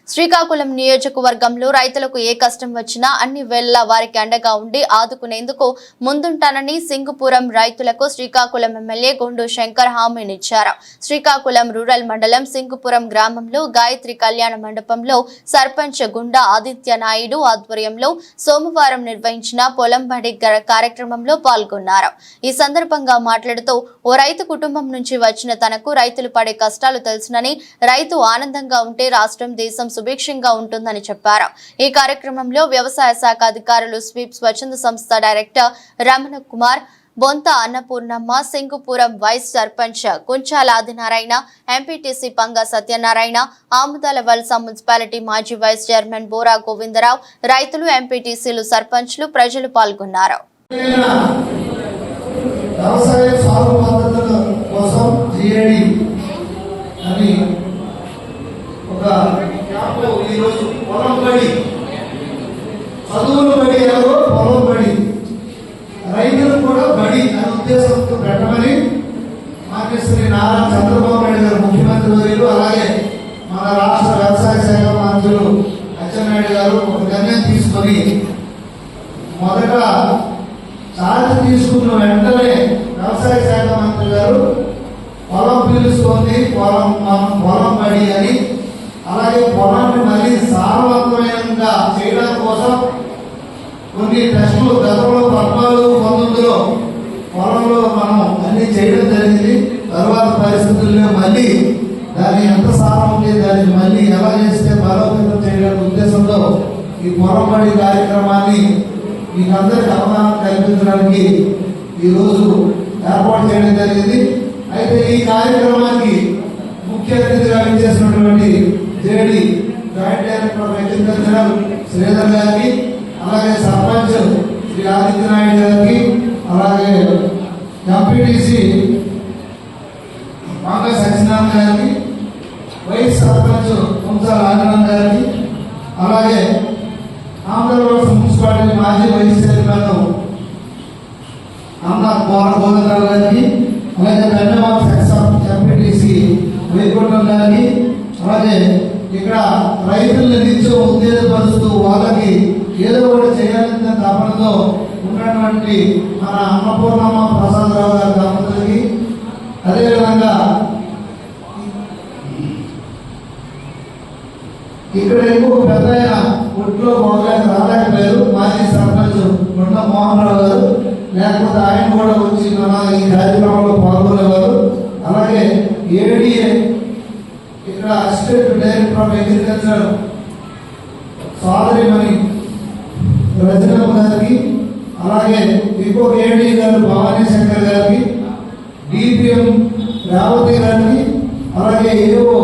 శ్రీకాకుళం నియోజకవర్గంలో రైతులకు ఏ కష్టం వచ్చినా అన్ని వేళలా వారికి అండగా ఉండి ఆదుకునేందుకు ముందుంటానని సింగుపురం రైతులకు శ్రీకాకుళం ఎమ్మెల్యే గుండు శంకర్ హామీనిచ్చారు. శ్రీకాకుళం రూరల్ మండలం సింగుపురం గ్రామంలో గాయత్రి కళ్యాణ మండపంలో సర్పంచ్ గుండా ఆదిత్య నాయుడు ఆధ్వర్యంలో సోమవారం నిర్వహించిన పొలం బడి కార్యక్రమంలో పాల్గొన్నారు. ఈ సందర్భంగా మాట్లాడుతూ ఓ రైతు కుటుంబం నుంచి వచ్చిన తనకు రైతులు పడే కష్టాలు తెలుసునని, రైతు ఆనందంగా ఉంటే రాష్ట్రం దేశం సుభిక్షంగా ఉంటుందని చెప్పారు. ఈ కార్యక్రమంలో వ్యవసాయ శాఖ అధికారులు, స్వీప్ స్వచ్ఛంద సంస్థ డైరెక్టర్ రమణ కుమార్, బొంత అన్నపూర్ణమ్మ, సింగుపురం వైస్ సర్పంచ్ కుంచాల ఆదినారాయణ, ఎంపీటీసీ పంగ సత్యనారాయణ, ఆముదాల వలస మున్సిపాలిటీ మాజీ వైస్ చైర్మన్ బోరా గోవిందరావు, రైతులు, ఎంపీటీసీలు, సర్పంచ్లు, ప్రజలు పాల్గొన్నారు. చదువులు బడి పొలం బడి రైతులు కూడా బడి అనే ఉద్దేశంతో పెట్టమని శ్రీ నారా చంద్రబాబు నాయుడు గారు ముఖ్యమంత్రి వర్యులు, అలాగే మన రాష్ట్ర వ్యవసాయ శాఖ మంత్రులు అచ్చెన్నాయుడు గారు ఒక నిర్ణయం తీసుకొని మొదట ఛార్జ్ తీసుకున్న వెంటనే వ్యవసాయ శాఖ మంత్రి గారు పొలం పిలుచుకొని పొలం బడి అని, అలాగే పొలాన్ని మళ్ళీ సారవంతమైనంగా చేయడం కోసం కొన్ని టెస్టులు గతంలో 14-19లో పొలంలో మనం అన్ని చేయడం జరిగింది. తర్వాత పరిస్థితుల్లో మళ్ళీ దాన్ని ఎంత సారం ఉంది, దాన్ని మళ్ళీ ఎలా చేస్తే బలోపేతం చేయడానికి ఉద్దేశంతో ఈ పొలం బడి కార్యక్రమాన్ని మీకందరికి అవగాహన కల్పించడానికి ఈరోజు ఏర్పాటు చేయడం జరిగింది. అయితే ఈ కార్యక్రమానికి ముఖ్య అతిథిగా చేసినటువంటి JD joint director of agriculture Sridhar గారికి, అలాగే సర్పంచ్ శ్రీ ఆదిత్య నాయుడు గారికి, అలాగే ఎంపీటీసీ పంగ సత్యనారాయణ గారికి, వైస్ సర్పంచ్ కుంచాల ఆదినారాయణ గారికి, అలాగే ఆంధ్రప్రదేశ్ మున్సిపాలిటీ మాజీ వైస్ చైర్మన్ అన్న గోవిందరావు గారికి, అలాగే ధన్యవాద ఎంపీటీసీ వైకుంఠం గారికి, అలాగే ఇక్కడ రైతులను నిత్యం ఉత్తేజపరుస్తూ వాళ్ళకి ఏదో కూడా చేయాలన్న తపనతో ఉన్నటువంటి మన అన్నపూర్ణమ్మ ప్రసాదరావు గారి దంపతులకి, అదేవిధంగా ఇక్కడ ఇంకొక పెద్ద ఒట్లో మొదలైన రాలేకపోయారు, మాజీ సర్పంచ్ కొండ మోహన్ రావు గారు, లేకపోతే ఆయన కూడా వచ్చి మన ఈ కార్యక్రమంలో పాల్గొనేవారు. అలాగే ఏడీఏ ఇక్కడ అసిస్టెంట్ డైరెక్టర్ ఆఫ్ అగ్రికల్చర్ సోదరిమణి రజనమ్మ గారికి, అలాగే ఇంకొక ఏడీ గారు భవానీ శంకర్ గారికి, డిపిఎం రేవతి గారికి, అలాగే ఏవో